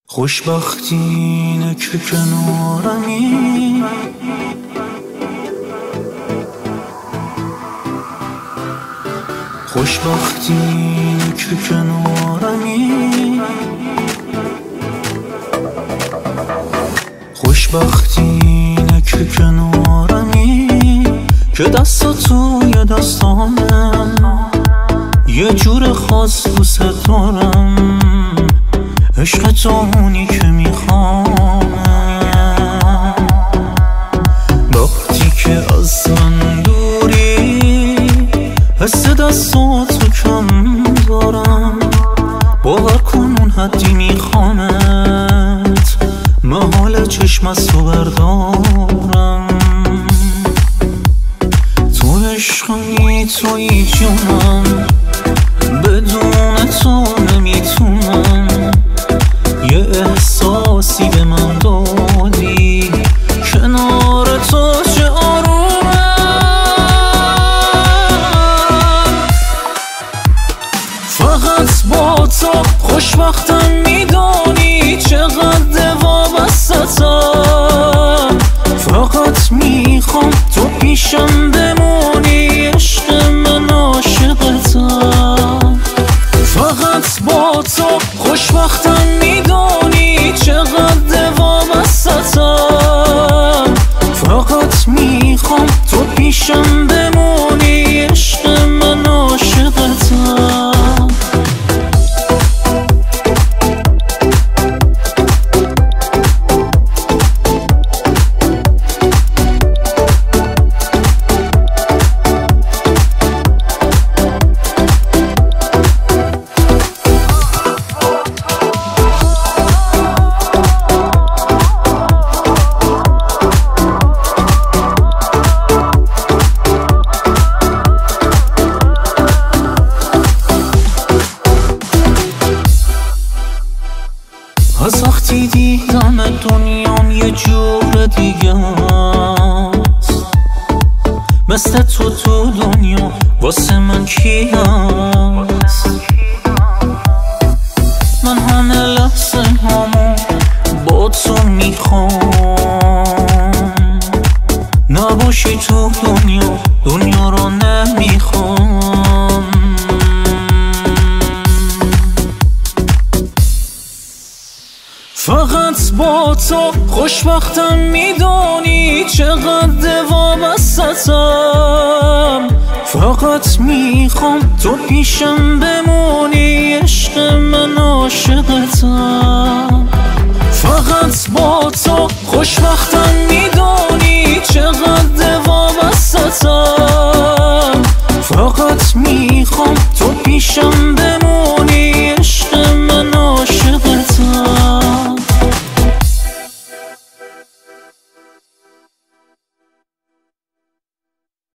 خوشبختی اینه که کنارمی، خوشبختی اینه که کنارمی، خوشبختی اینه که کنارمی، که دست توی دستانم یه جور خاص دوست دارم، عشق تو اونی که میخوام. وقتی که از من دوری حس دستاتو کم دارم، باور کن اون حدی میخوامت، محال چشم از تو بردارم. تو عشقمی توی جونم، بدون تو نمیتونم. یه احساسی به من دادی، کنار تو چه آرومم. فقط با تو خوشبختم، میدانی چقدر وابسته‌ام. فقط میخوام تو پیشم بمونی، عشق من عاشقتم. فقط با تو خوشبختم، میدانی چقدر وابسته‌ام. فقط میخوام تو پیشم بمونی، عشق من عاشقتم. از وقتی دیدم دنیام یه جور دیگه است، مثل تو دنیا واسه من کی هست؟ من همه لحظه هامو با تو میخوام، نباشی تو دنیا رو نمیخوام. فقط با تو خوشبختم، میدانی چقدر وابسته‌ام. فقط میخوام تو پیشم بمونی، عشق من عاشقتم.